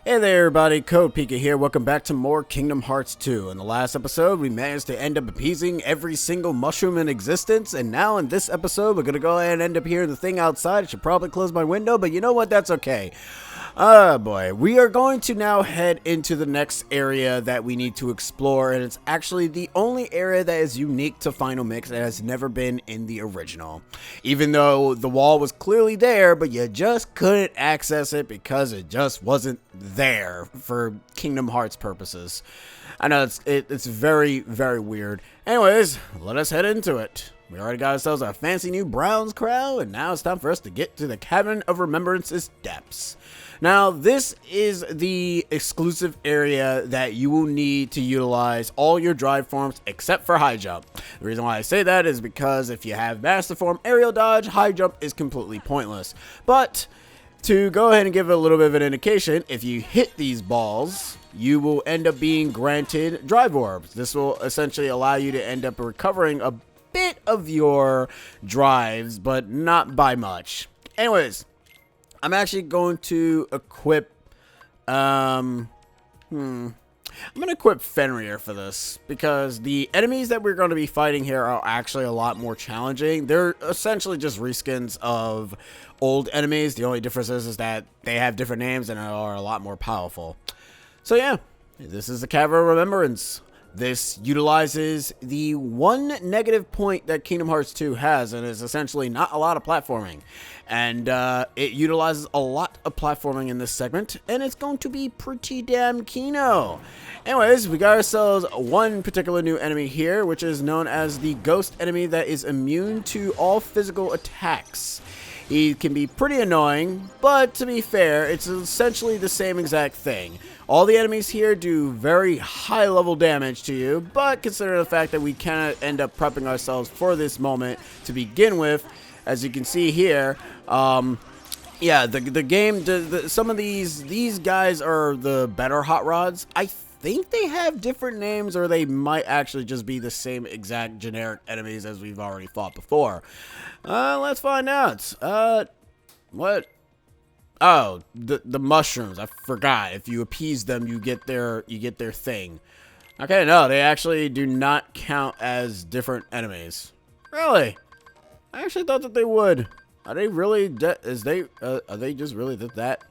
Hey there everybody, Code Pika here. Welcome back to more Kingdom Hearts 2. In the last episode, we managed to end up appeasing every single mushroom in existence, and now in this episode, we're gonna go ahead and end up hearing the thing outside. I should probably close my window, but you know what? That's okay. Oh boy, we are going to now head into the next area that we need to explore, and it's actually the only area that is unique to Final Mix that has never been in the original. Even though the wall was clearly there, but you just couldn't access it because it just wasn't there for Kingdom Hearts purposes. I know it's very, very weird. Anyways, let us head into it. We already got ourselves a fancy new Browns crown, and now it's time for us to get to the Cavern of Remembrance's depths. Now, this is the exclusive area that you will need to utilize all your drive forms except for high jump. The reason why I say that is because if you have master form aerial dodge, high jump is completely pointless. But to go ahead and give it a little bit of an indication, if you hit these balls, you will end up being granted drive orbs. This will essentially allow you to end up recovering a bit of your drives, but not by much. Anyways, I'm actually going to equip, I'm going to equip Fenrir for this, because the enemies that we're going to be fighting here are actually a lot more challenging. They're essentially just reskins of old enemies. The only difference is that they have different names and are a lot more powerful. So yeah, this is the Cavern of Remembrance. This utilizes the one negative point that Kingdom Hearts 2 has, and is essentially not a lot of platforming. And it utilizes a lot of platforming in this segment, and it's going to be pretty damn kino. Anyways, we got ourselves one particular new enemy here, which is known as the ghost enemy that is immune to all physical attacks. He can be pretty annoying, but to be fair, it's essentially the same exact thing. All the enemies here do very high level damage to you, but consider the fact that we cannot end up prepping ourselves for this moment to begin with. As you can see here, yeah, the game, some of these guys are the better hot rods. I think they have different names, or they might actually just be the same exact generic enemies as we've already fought before. Let's find out. What? Oh, the mushrooms. I forgot. If you appease them, you get their thing. Okay, no, they actually do not count as different enemies. Really? I actually thought that they would. Are they really? Are they just really that?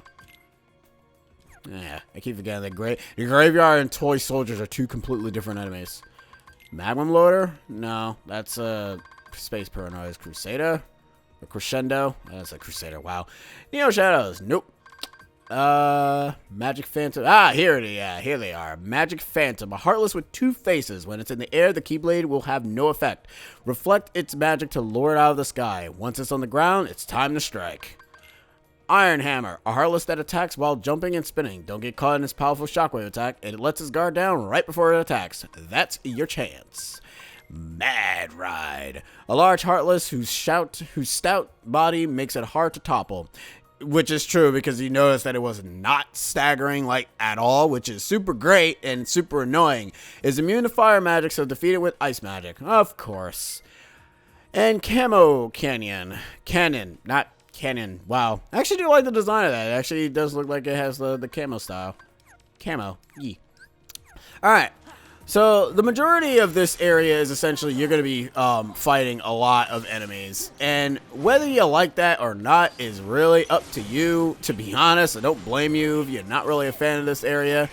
Yeah, I keep forgetting that the graveyard and toy soldiers are two completely different enemies. Magnum loader? No, that's Space Paranoia's Crusader. Or Crescendo? That's a Crusader, wow. Neo Shadows, nope. Magic Phantom. Here they are. Magic Phantom, a heartless with two faces. When it's in the air, the Keyblade will have no effect. Reflect its magic to lure it out of the sky. Once it's on the ground, it's time to strike. Iron Hammer, a heartless that attacks while jumping and spinning. Don't get caught in its powerful shockwave attack. It lets its guard down right before it attacks. That's your chance. Mad Ride, a large heartless whose stout body makes it hard to topple. Which is true, because you notice that it was not staggering like at all, which is super great and super annoying. Is immune to fire magic, so defeat it with ice magic. Of course. And Camo Canyon, not Canyon. Wow. I actually do like the design of that. It actually does look like it has the camo style. Camo. Yee. Alright. So the majority of this area is essentially you're going to be fighting a lot of enemies. And whether you like that or not is really up to you, to be honest. I don't blame you if you're not really a fan of this area.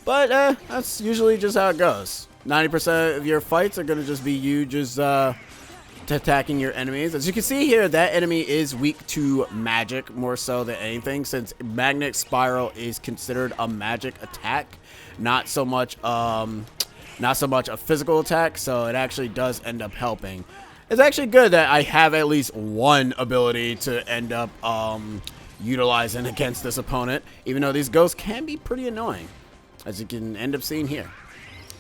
But that's usually just how it goes. 90% of your fights are going to just be you just attacking your enemies. As you can see here, that enemy is weak to magic more so than anything, since Magnet Spiral is considered a magic attack, not so much a physical attack, so it actually does end up helping. It's actually good that I have at least one ability to end up utilizing against this opponent, even though these ghosts can be pretty annoying, as you can end up seeing here.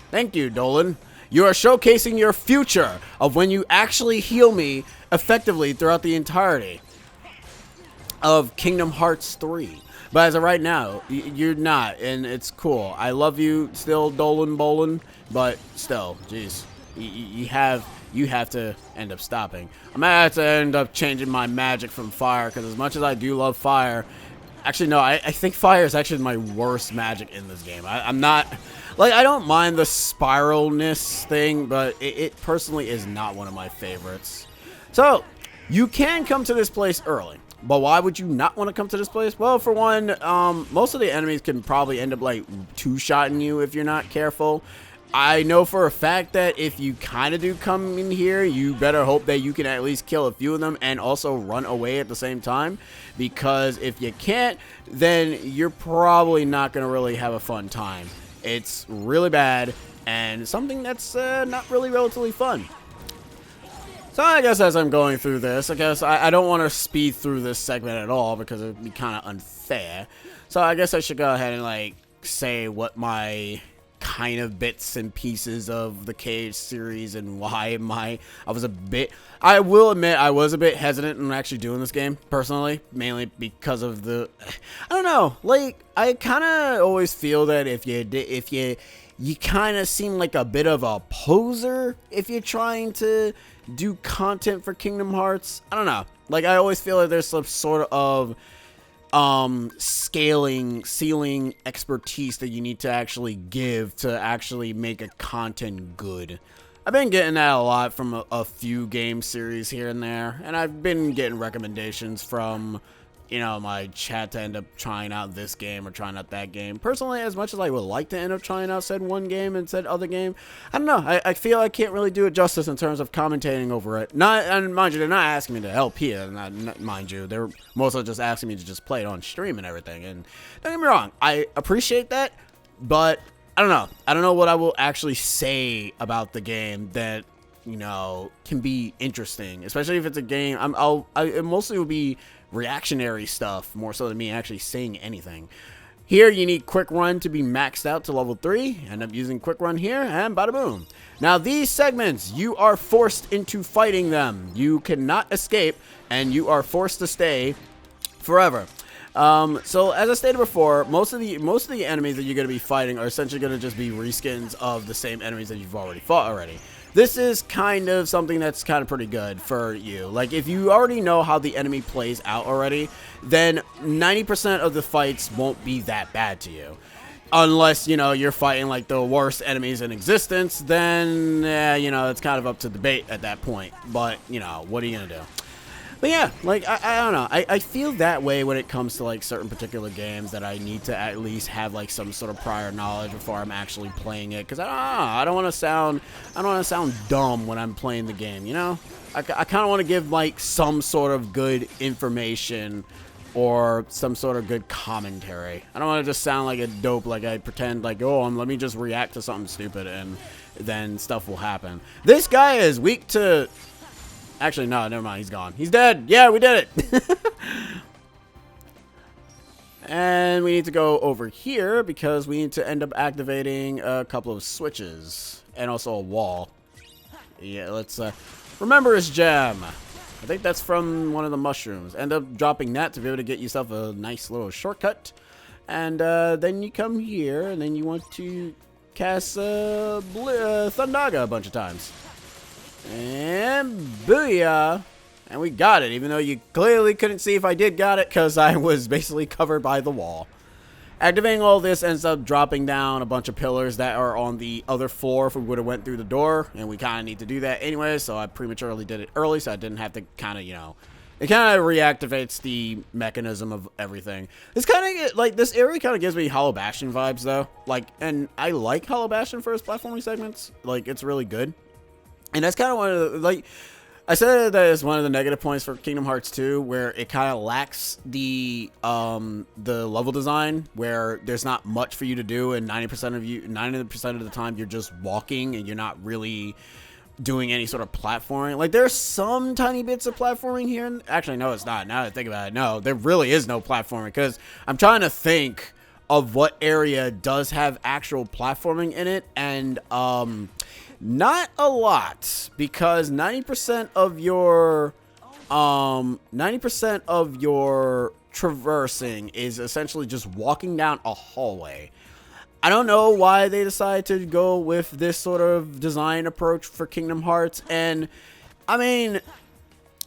Thank you, Dolan. You are showcasing your future of when you actually heal me effectively throughout the entirety of Kingdom Hearts 3. But as of right now, you're not, and it's cool. I love you still, Dolan Bolin, but still, jeez, you have to end up stopping. I'm gonna have to end up changing my magic from fire, because as much as I do love fire, Actually, no, I think fire is actually my worst magic in this game. I'm not, like, I don't mind the spiralness thing, but it personally is not one of my favorites. So, you can come to this place early. But why would you not want to come to this place? Well, for one, most of the enemies can probably end up, like, two-shotting you if you're not careful. I know for a fact that if you kind of do come in here, you better hope that you can at least kill a few of them and also run away at the same time. Because if you can't, then you're probably not going to really have a fun time. It's really bad and something that's not really relatively fun. So I guess as I'm going through this, I guess I don't want to speed through this segment at all because it would be kind of unfair. So I guess I should go ahead and, like, say what my kind of bits and pieces of the Cage series and why I will admit I was a bit hesitant in actually doing this game personally, mainly because of I don't know, like, I kind of always feel that if you kind of seem like a bit of a poser if you're trying to do content for Kingdom Hearts. I don't know, like, I always feel like there's some sort of ceiling expertise that you need to actually give to actually make a content good. I've been getting that a lot from a few game series here and there, and I've been getting recommendations from, you know, my chat to end up trying out this game or trying out that game. Personally, as much as I would like to end up trying out said one game and said other game, I don't know. I feel I can't really do it justice in terms of commentating over it. And mind you, they're not asking me to help here. Mind you, they're mostly just asking me to just play it on stream and everything. And don't get me wrong, I appreciate that, but I don't know. I don't know what I will actually say about the game that, you know, can be interesting, especially if it's a game. It mostly will be reactionary stuff more so than me actually saying anything. Here you need quick run to be maxed out to level 3. End up using quick run here and bada boom. Now these segments, you are forced into fighting them. You cannot escape and you are forced to stay forever. So as I stated before, most of the enemies that you're going to be fighting are essentially going to just be reskins of the same enemies that you've already fought already. This is kind of something that's kind of pretty good for you. Like, if you already know how the enemy plays out already, then 90% of the fights won't be that bad to you. Unless, you know, you're fighting, like, the worst enemies in existence, then, you know, it's kind of up to debate at that point. But, you know, what are you going to do? But yeah, like, I don't know. I feel that way when it comes to, like, certain particular games that I need to at least have, like, some sort of prior knowledge before I'm actually playing it. Because I don't want to sound dumb when I'm playing the game, you know? I kind of want to give, like, some sort of good information or some sort of good commentary. I don't want to just sound like a dope, like I pretend like, oh, let me just react to something stupid and then stuff will happen. This guy is weak to... Actually, no, never mind. He's gone. He's dead. Yeah, we did it. And we need to go over here because we need to end up activating a couple of switches and also a wall. Yeah, let's remember his gem. I think that's from one of the mushrooms. End up dropping that to be able to get yourself a nice little shortcut. And then you come here and then you want to cast Thundaga a bunch of times. And booyah! And we got it, even though you clearly couldn't see if I did got it because I was basically covered by the wall. Activating all this ends up dropping down a bunch of pillars that are on the other floor if we would have went through the door. And we kind of need to do that anyway, so I prematurely did it early so I didn't have to kind of, you know... It kind of reactivates the mechanism of everything. This kind of, like, this area kind of gives me Hollow Bastion vibes, though. Like, and I like Hollow Bastion for its platforming segments. Like, it's really good. And that's kind of one of the, like, I said that is one of the negative points for Kingdom Hearts 2, where it kind of lacks the level design, where there's not much for you to do, and 90% of the time you're just walking and you're not really doing any sort of platforming. Like, there's some tiny bits of platforming here. Actually, no, it's not. Now that I think about it, no, there really is no platforming, because I'm trying to think of what area does have actual platforming in it, and not a lot, because 90% of your traversing is essentially just walking down a hallway. I don't know why they decided to go with this sort of design approach for Kingdom Hearts, and I mean,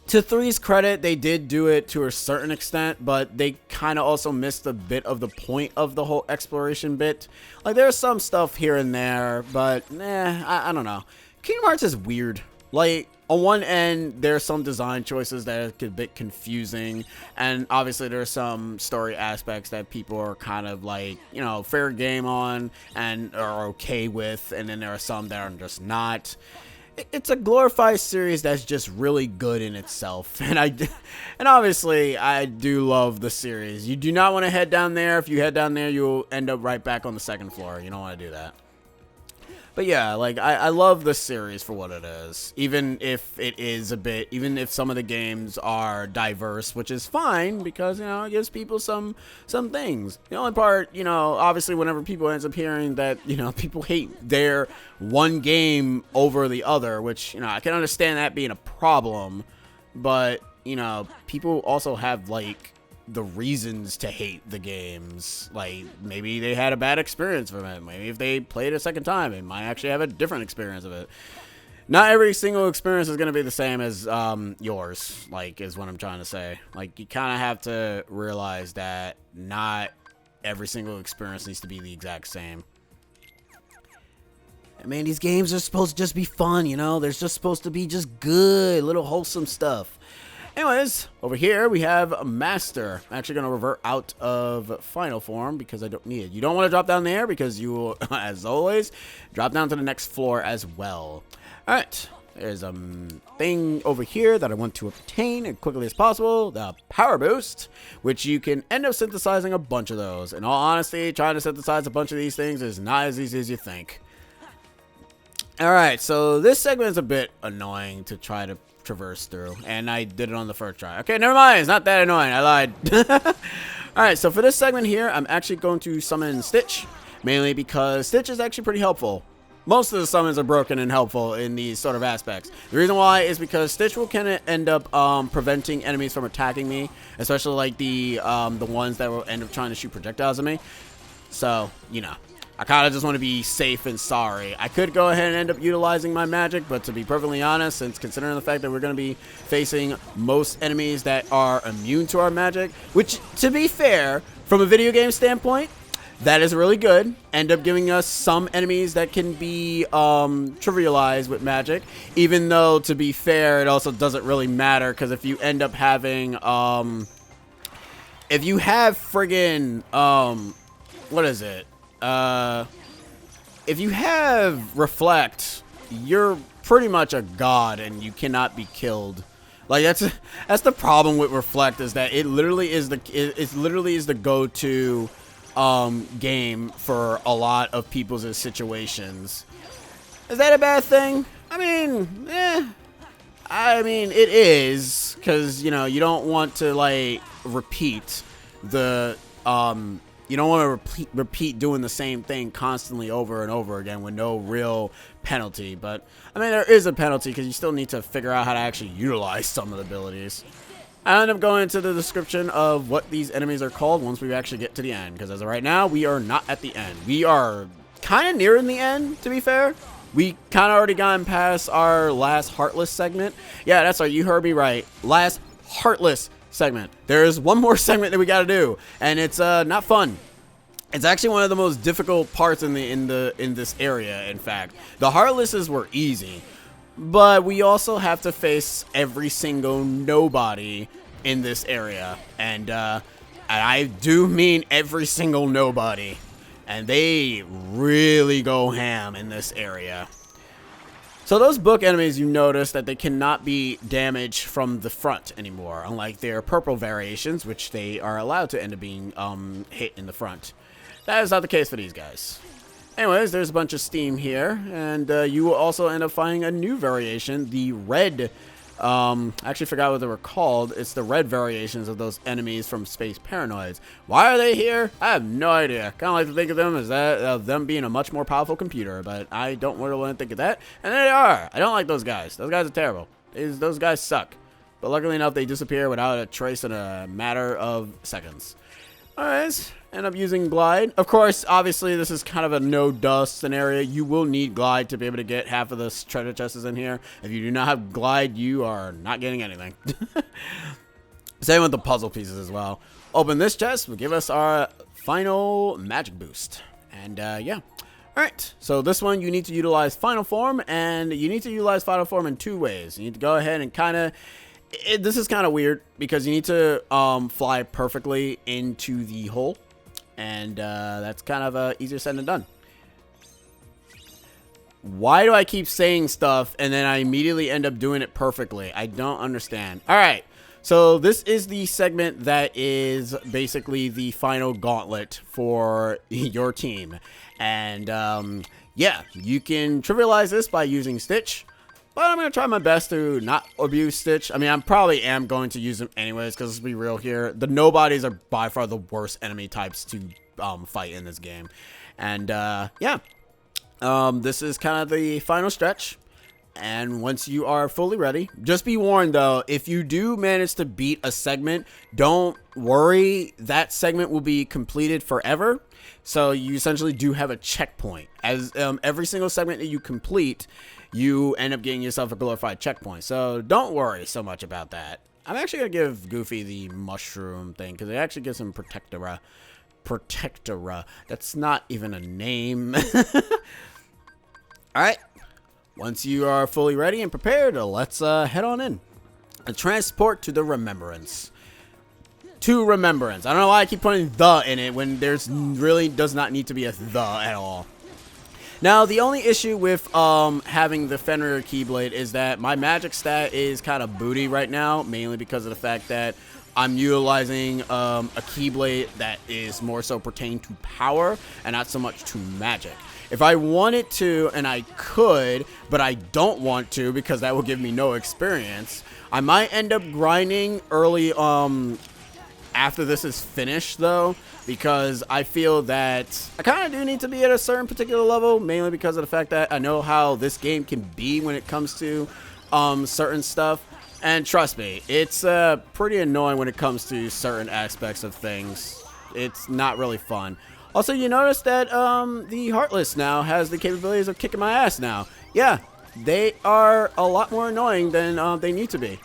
To 3's credit, they did do it to a certain extent, but they kind of also missed a bit of the point of the whole exploration bit. Like, there's some stuff here and there, but I don't know. Kingdom Hearts is weird. Like, on one end, there's some design choices that are a bit confusing, and obviously there's some story aspects that people are kind of like, you know, fair game on and are okay with, and then there are some that are just not. It's a glorified series that's just really good in itself, and obviously I do love the series. You do not want to head down there. If you head down there, you'll end up right back on the second floor. You don't want to do that. But yeah, like, I love this series for what it is, even if it is a bit, even if some of the games are diverse, which is fine, because, you know, it gives people some things. The only part, you know, obviously whenever people ends up hearing that, you know, people hate their one game over the other, which, you know, I can understand that being a problem, but, you know, people also have, like, the reasons to hate the games. Like, maybe they had a bad experience from it. Maybe if they played it a second time, they might actually have a different experience of it. Not every single experience is going to be the same as yours, like, is what I'm trying to say. Like, you kind of have to realize that not every single experience needs to be the exact same. I mean, these games are supposed to just be fun, you know? They're just supposed to be just good, little wholesome stuff. Anyways, over here we have a Master. I'm actually going to revert out of final form because I don't need it. You don't want to drop down there because you will, as always, drop down to the next floor as well. Alright, there's a thing over here that I want to obtain as quickly as possible. The Power Boost, which you can end up synthesizing a bunch of those. In all honesty, trying to synthesize a bunch of these things is not as easy as you think. Alright, so this segment is a bit annoying to try to traverse through, and I did it on the first try. Okay, never mind, it's not that annoying, I lied. Alright, so for this segment here, I'm actually going to summon Stitch, mainly because Stitch is actually pretty helpful. Most of the summons are broken and helpful in these sort of aspects. The reason why is because Stitch will kind of end up preventing enemies from attacking me, especially like the ones that will end up trying to shoot projectiles at me. So, you know, I kind of just want to be safe and sorry. I could go ahead and end up utilizing my magic, but to be perfectly honest, since considering the fact that we're going to be facing most enemies that are immune to our magic, which, to be fair, from a video game standpoint, that is really good. End up giving us some enemies that can be trivialized with magic, even though, to be fair, it also doesn't really matter, because if you end up having, if you have friggin', what is it? If you have Reflect, you're pretty much a god and you cannot be killed. Like, that's the problem with Reflect, is that it literally is the go-to game for a lot of people's situations. Is that a bad thing? I mean, it is, because, you know, you don't want to, like, repeat the you don't want to repeat doing the same thing constantly over and over again with no real penalty. But, I mean, there is a penalty because you still need to figure out how to actually utilize some of the abilities. I end up going into the description of what these enemies are called once we actually get to the end. Because as of right now, we are not at the end. We are kind of nearing the end, to be fair. We kind of already gotten past our last Heartless segment. Yeah, that's right. You heard me right. Last Heartless segment. There is one more segment that we got to do, and it's not fun. It's actually one of the most difficult parts in this area. In fact, the Heartlesses were easy, but we also have to face every single nobody in this area, and I do mean every single nobody, and they really go ham in this area. So those book enemies, you notice that they cannot be damaged from the front anymore, unlike their purple variations, which they are allowed to end up being hit in the front. That is not the case for these guys. Anyways, there's a bunch of steam here, and you will also end up finding a new variation, the red. I actually forgot what they were called. It's the red variations of those enemies from Space Paranoids. Why are they here? I have no idea. Kind of like to think of them as them being a much more powerful computer, but I don't really want to think of that. And there they are. I don't like those guys. Those guys are terrible. Those guys suck. But luckily enough, they disappear without a trace in a matter of seconds. Alright, end up using glide. Of course, obviously, this is kind of a no dust scenario. You will need glide to be able to get half of the treasure chests in here. If you do not have glide, you are not getting anything. Same with the puzzle pieces as well. Open this chest will give us our final magic boost. And yeah. Alright, so this one you need to utilize final form, and you need to utilize final form in 2 ways. You need to go ahead and kind of... This is kind of weird because you need to fly perfectly into the hole, and that's kind of easier said than done. Why do I keep saying stuff and then I immediately end up doing it perfectly? I don't understand. All right, so this is the segment that is basically the final gauntlet for your team, and yeah, you can trivialize this by using Stitch. But I'm going to try my best to not abuse Stitch. I mean, I probably am going to use him anyways, because let's be real here. The nobodies are by far the worst enemy types to fight in this game. And, yeah. This is kind of the final stretch. And once you are fully ready, just be warned, though, if you do manage to beat a segment, don't worry. That segment will be completed forever. So you essentially do have a checkpoint. As every single segment that you complete, you end up getting yourself a glorified checkpoint. So don't worry so much about that. I'm actually going to give Goofy the mushroom thing because it actually gives him Protectora. Protectora. That's not even a name. Alright. Once you are fully ready and prepared, let's head on in. A transport to the Remembrance. To Remembrance. I don't know why I keep putting the in it when there's really does not need to be a the at all. Now, the only issue with having the Fenrir Keyblade is that my magic stat is kind of booty right now, mainly because of the fact that I'm utilizing a Keyblade that is more so pertained to power and not so much to magic. If I wanted to, and I could, but I don't want to because that will give me no experience, I might end up grinding early after this is finished, though, because I feel that I kind of do need to be at a certain particular level, mainly because of the fact that I know how this game can be when it comes to certain stuff. And trust me, it's pretty annoying when it comes to certain aspects of things. It's not really fun. Also, you notice that the Heartless now has the capabilities of kicking my ass now. Yeah, they are a lot more annoying than they need to be.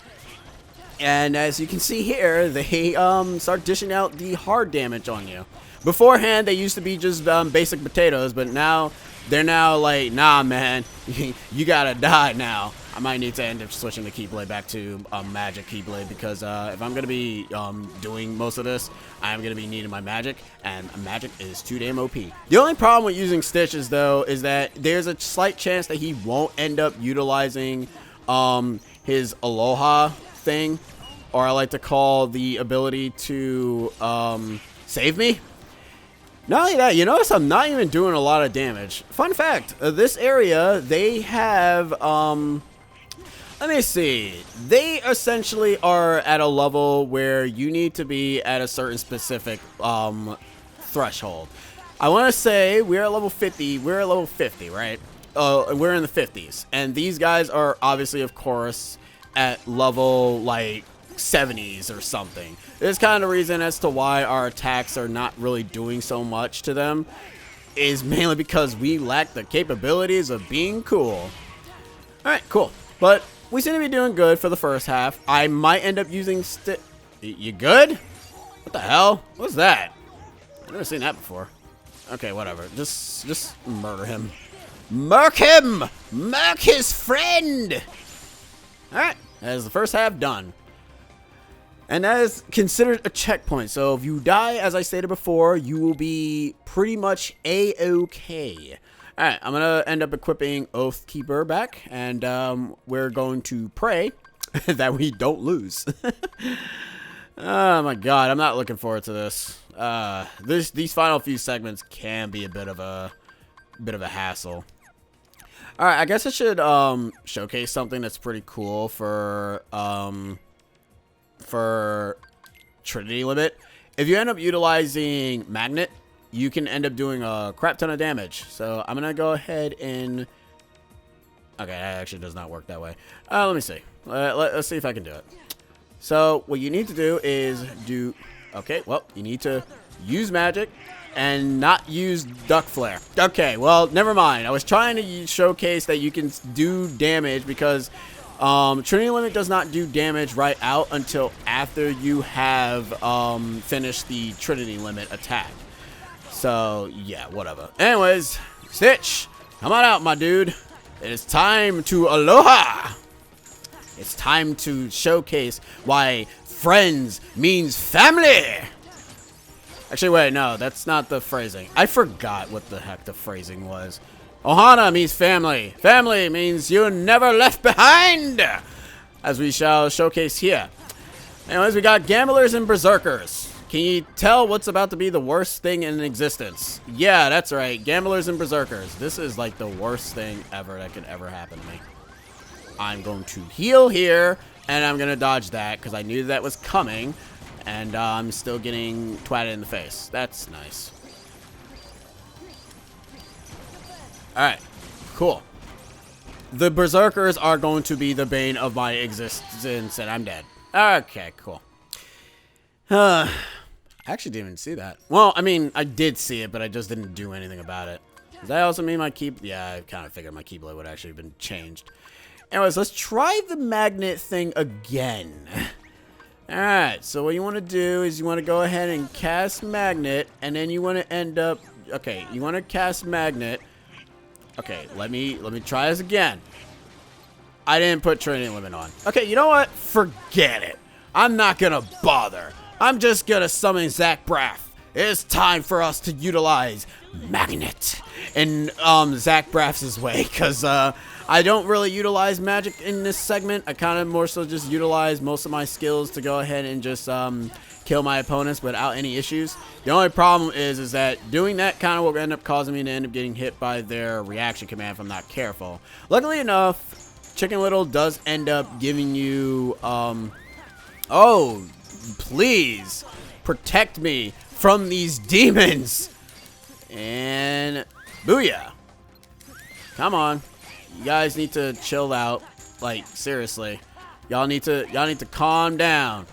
And as you can see here, they start dishing out the hard damage on you. Beforehand, they used to be just basic potatoes, but now they're now like, nah, man, you gotta die now. I might need to end up switching the Keyblade back to Magic Keyblade because if I'm gonna be doing most of this, I'm gonna be needing my Magic, and Magic is too damn OP. The only problem with using Stitches, though, is that there's a slight chance that he won't end up utilizing his Aloha thing, or I like to call the ability to save me. Not only that, you notice I'm not even doing a lot of damage. Fun fact, this area, they have, let me see. They essentially are at a level where you need to be at a certain specific threshold. I want to say we're at level 50. We're at level 50, right? We're in the 50s. And these guys are obviously, of course, at level, like, 70s or something. This kind of reason as to why our attacks are not really doing so much to them is mainly because we lack the capabilities of being cool. Alright, cool. But we seem to be doing good for the first half. I might end up using You good? What the hell? What's that? I've never seen that before. Okay, whatever. Just murder him. Murk him! Murk his friend! Alright, that is the first half done. And that is considered a checkpoint. So if you die, as I stated before, you will be pretty much A-okay. Alright, I'm going to end up equipping Oathkeeper back. And we're going to pray that we don't lose. Oh my god, I'm not looking forward to this. These final few segments can be a bit of a hassle. Alright, I guess I should showcase something that's pretty cool for Trinity Limit. If you end up utilizing Magnet, you can end up doing a crap ton of damage. So I'm gonna go ahead and okay, that actually does not work that way. Let me see. Let's see if I can do it. So what you need to do is okay, well, you need to use magic, and not use duck flare. Okay, well, never mind. I was trying to showcase that you can do damage because Trinity Limit does not do damage right out until after you have finished the Trinity Limit attack. So, yeah, whatever. Anyways, Stitch, come on out, my dude. It is time to aloha. It's time to showcase why friends means family. Actually, wait, no, that's not the phrasing. I forgot what the heck the phrasing was. Ohana means family. Family means you're never left behind, as we shall showcase here. Anyways, we got gamblers and berserkers. Can you tell what's about to be the worst thing in existence? Yeah, that's right, gamblers and berserkers. This is like the worst thing ever that could ever happen to me. I'm going to heal here, and I'm going to dodge that because I knew that was coming. And I'm still getting twatted in the face. That's nice. Alright, cool. The berserkers are going to be the bane of my existence, and I'm dead. Okay, cool. I actually didn't even see that. Well, I mean, I did see it, but I just didn't do anything about it. Does that also mean my key... Yeah, I kind of figured my keyblade would actually have been changed. Anyways, let's try the magnet thing again. Alright, so what you want to do is you want to go ahead and cast magnet, and then you want to end up... Okay, you want to cast magnet. Okay, let me try this again. I didn't put Trinity Limit on. Okay, you know what? Forget it. I'm not going to bother. I'm just going to summon Zach Braff. It's time for us to utilize magnet in Zach Braff's way, because I don't really utilize magic in this segment. I kind of more so just utilize most of my skills to go ahead and just kill my opponents without any issues. The only problem is that doing that kind of will end up causing me to end up getting hit by their reaction command if I'm not careful. Luckily enough, Chicken Little does end up giving you, oh, please protect me from these demons. And booyah. Come on. You guys need to chill out. Like, seriously. Y'all need to calm down.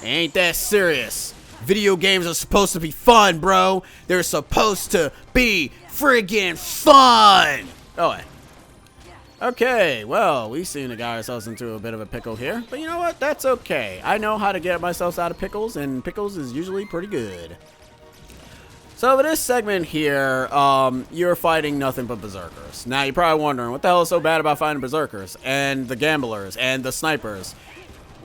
It ain't that serious. Video games are supposed to be fun, bro. They're supposed to be friggin' fun. Oh, wait. Okay, well, we seem to got ourselves into a bit of a pickle here. But you know what? That's okay. I know how to get myself out of pickles, and pickles is usually pretty good. So for this segment here, you're fighting nothing but berserkers. Now you're probably wondering, what the hell is so bad about fighting berserkers and the gamblers and the snipers?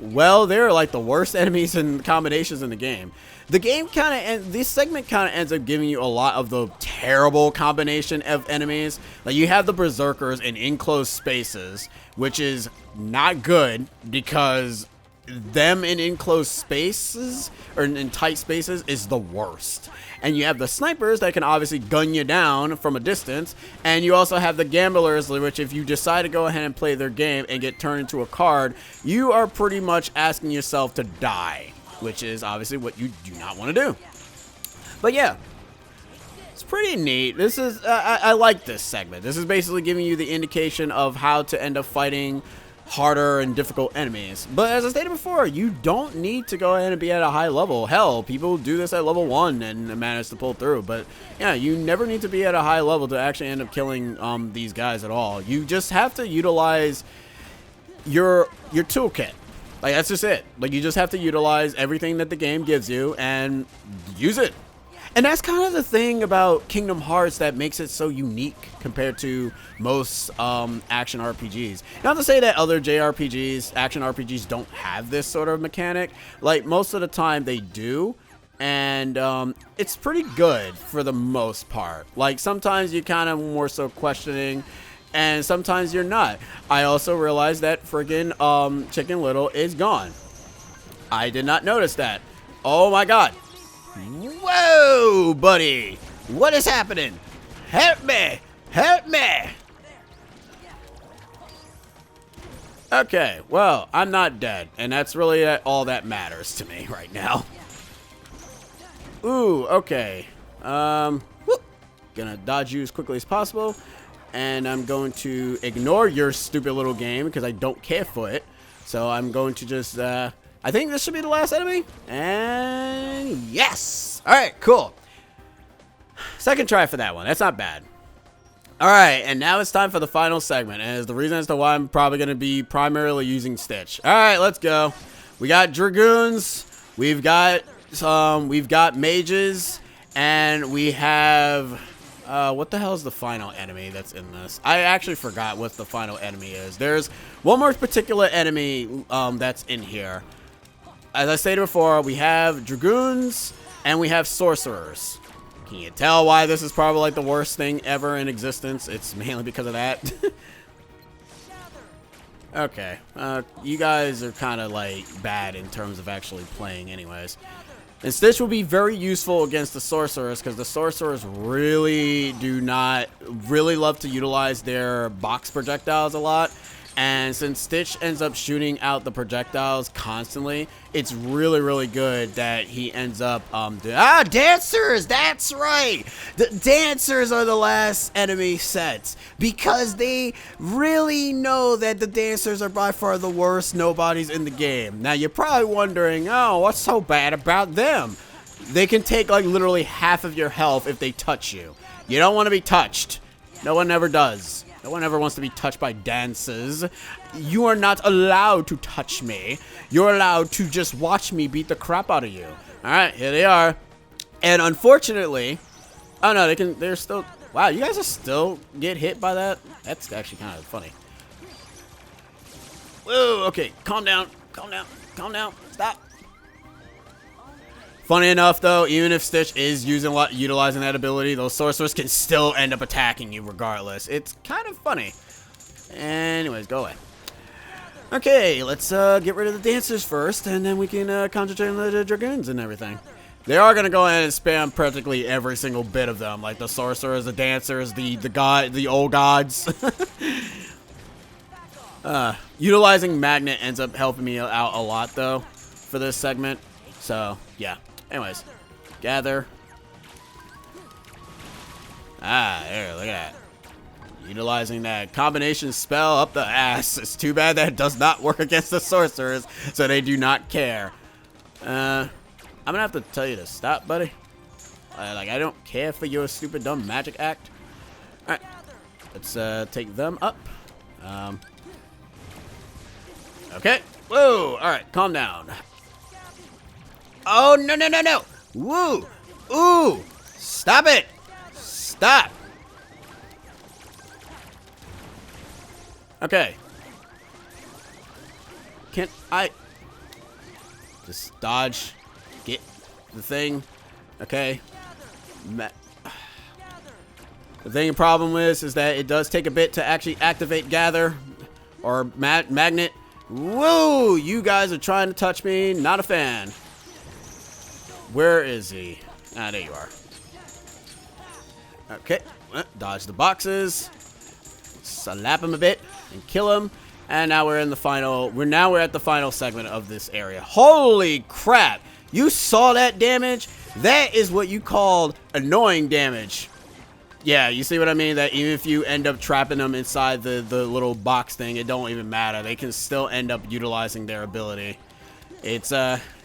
Well, they're like the worst enemies and combinations in the game. The game this segment kind of ends up giving you a lot of the terrible combination of enemies. Like you have the berserkers in enclosed spaces, which is not good because them in enclosed spaces or in tight spaces is the worst. And you have the snipers that can obviously gun you down from a distance. And you also have the gamblers, which if you decide to go ahead and play their game and get turned into a card, you are pretty much asking yourself to die, which is obviously what you do not want to do. But yeah, it's pretty neat. This is, I like this segment. This is basically giving you the indication of how to end up fighting harder and difficult enemies. But as I stated before, you don't need to go ahead and be at a high level. Hell, people do this at level 1 and manage to pull through. But yeah, you never need to be at a high level to actually end up killing these guys at all. You just have to utilize your toolkit. Like, that's just it. Like, you just have to utilize everything that the game gives you and use it. And that's kind of the thing about Kingdom Hearts that makes it so unique compared to most action RPGs. Not to say that other JRPGs, action RPGs, don't have this sort of mechanic. Like, most of the time they do. And it's pretty good for the most part. Like, sometimes you're kind of more so questioning, and sometimes you're not. I also realized that friggin' Chicken Little is gone. I did not notice that. Oh my god. Whoa, buddy! What is happening? Help me! Help me! Okay, well, I'm not dead, and that's really all that matters to me right now. Ooh, okay. Whoop. Gonna dodge you as quickly as possible, and I'm going to ignore your stupid little game because I don't care for it. So I'm going to just, I I think this should be the last enemy. And yes. All right, cool. Second try for that one. That's not bad. All right, and now it's time for the final segment, and it's the reason as to why I'm probably going to be primarily using Stitch. All right, let's go. We got Dragoons, we've got mages, and we have what the hell is the final enemy that's in this? I actually forgot what the final enemy is. There's one more particular enemy that's in here. As I stated before, we have Dragoons and we have Sorcerers. Can you tell why this is probably like the worst thing ever in existence? It's mainly because of that. Okay, you guys are kind of like bad in terms of actually playing anyways. And Stitch will be very useful against the Sorcerers because the Sorcerers really love to utilize their box projectiles a lot. And since Stitch ends up shooting out the projectiles constantly, it's really, really good that he ends up, dancers! That's right! The dancers are the last enemy sets because they really know that the dancers are by far the worst nobodies in the game. Now, you're probably wondering, oh, what's so bad about them? They can take, like, literally half of your health if they touch you. You don't want to be touched. No one ever does. No one ever wants to be touched by dances. You are not allowed to touch me. You're allowed to just watch me beat the crap out of you. Alright, here they are. And unfortunately... Oh no, they're still... Wow, you guys are still get hit by that? That's actually kind of funny. Whoa, okay, calm down. Calm down. Calm down. Stop. Funny enough, though, even if Stitch is utilizing that ability, those sorcerers can still end up attacking you regardless. It's kind of funny. Anyways, go away. Okay, let's get rid of the dancers first, and then we can concentrate on the dragoons and everything. They are gonna go ahead and spam practically every single bit of them, like the sorcerers, the dancers, the old gods. Utilizing Magnet ends up helping me out a lot, though, for this segment. So, yeah. Anyways, gather. There, look at that. Utilizing that combination spell up the ass. It's too bad that it does not work against the sorcerers, so they do not care. I'm gonna have to tell you to stop, buddy. I don't care for your stupid, dumb magic act. Alright, let's take them up. Okay. Whoa, alright, calm down. Oh, no, no, no, no. Woo. Ooh. Stop it. Stop. Okay. Can I just dodge? Get the thing. Okay. The thing problem is that it does take a bit to actually activate Gather or Magnet. Whoa. You guys are trying to touch me. Not a fan. Where is he? Ah, there you are. Okay, dodge the boxes, slap him a bit, and kill him. And now we're in the final. We're at the final segment of this area. Holy crap! You saw that damage? That is what you called annoying damage. Yeah, you see what I mean? That even if you end up trapping them inside the little box thing, it don't even matter. They can still end up utilizing their ability. It's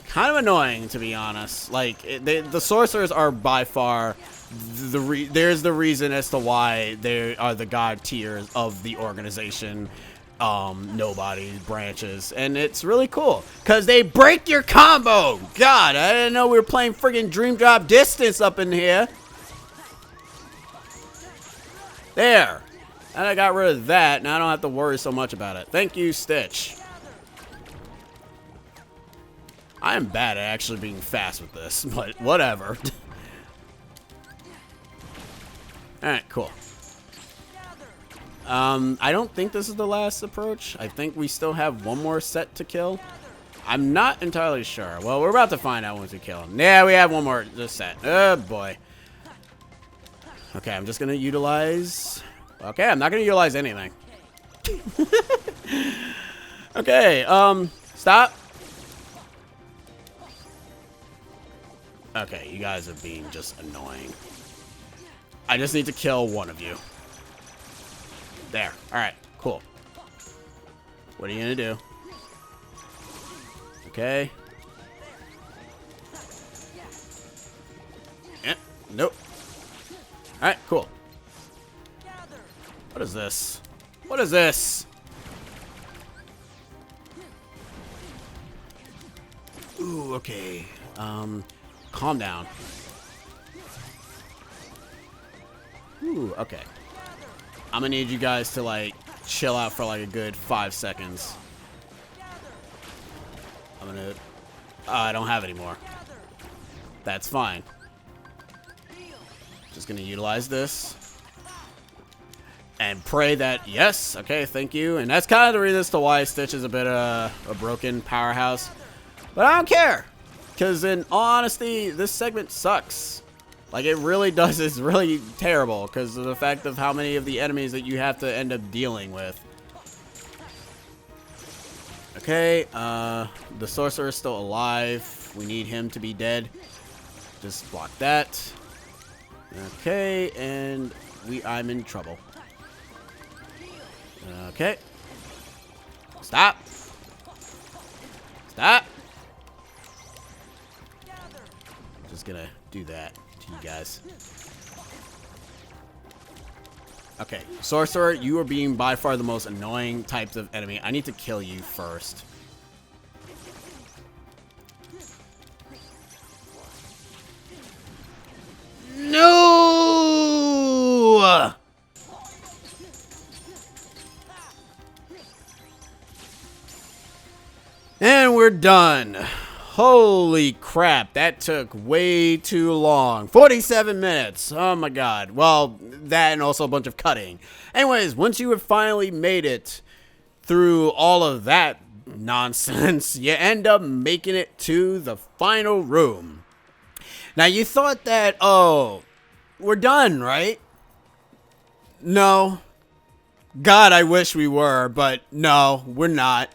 kind of annoying, to be honest. Like, the sorcerers are by far there's the reason as to why they are the god tiers of the organization. Nobody branches, and it's really cool because they break your combo. God, I didn't know we were playing friggin' Dream Drop Distance up in here. There, and I got rid of that. Now I don't have to worry so much about it. Thank you, Stitch. I am bad at actually being fast with this, but whatever. Alright, cool. I don't think this is the last approach. I think we still have one more set to kill. I'm not entirely sure. Well, we're about to find out once we kill him. Yeah, we have one more set. Oh, boy. Okay, I'm just going to utilize... Okay, I'm not going to utilize anything. Okay, stop. Okay, you guys are being just annoying. I just need to kill one of you. There. Alright, cool. What are you gonna do? Okay. Nope. Alright, cool. What is this? What is this? Ooh, okay. Calm down. Ooh, okay. I'm gonna need you guys to, like, chill out for, like, a good 5 seconds. I'm gonna... I don't have any more. That's fine. Just gonna utilize this. And pray that, yes, okay, thank you. And that's kind of the reason as to why Stitch is a bit a broken powerhouse. But I don't care. Because in all honesty, this segment sucks. Like, it really does. It's really terrible because of the fact of how many of the enemies that you have to end up dealing with. Okay, the sorcerer is still alive. We need him to be dead. Just block that. Okay, and I'm in trouble. Okay. Stop. Stop. Just gonna do that to you guys. Okay, sorcerer, you are being by far the most annoying types of enemy. I need to kill you first. No! And we're done. Holy crap, that took way too long. 47 minutes. Oh my god. Well, that and also a bunch of cutting. Anyways, once you have finally made it through all of that nonsense, you end up making it to the final room. Now, you thought that, oh, we're done, right? No. God, I wish we were, but no, we're not.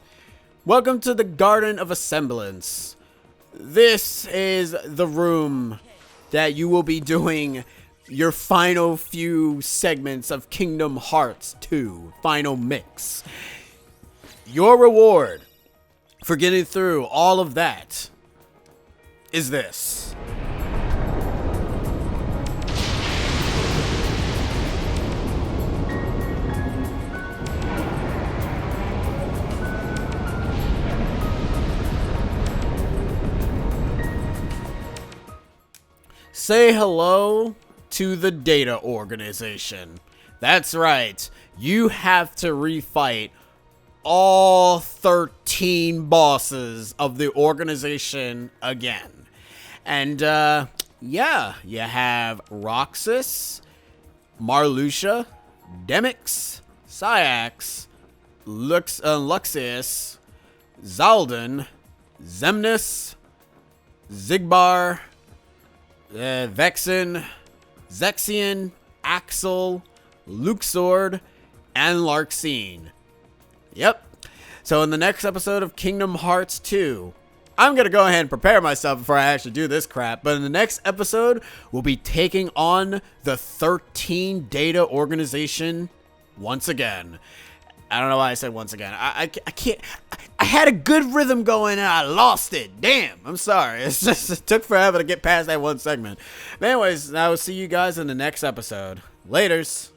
Welcome to the Garden of Remembrance. This is the room that you will be doing your final few segments of Kingdom Hearts 2 Final Mix. Your reward for getting through all of that is this. Say hello to the Data Organization. That's right. You have to refight all 13 bosses of the organization again. And, yeah, you have Roxas, Marluxia, Demyx, Syax, Luxius, Zaldin, Xemnas, Xigbar, Vexen, Zexion, Axel, Luxord, and Larxene. Yep. So in the next episode of Kingdom Hearts 2, I'm going to go ahead and prepare myself before I actually do this crap. But in the next episode, we'll be taking on the 13 Data Organization once again. I don't know why I said once again. I can't. I had a good rhythm going and I lost it. Damn. I'm sorry. It's just, it took forever to get past that one segment. But anyways, I will see you guys in the next episode. Laters.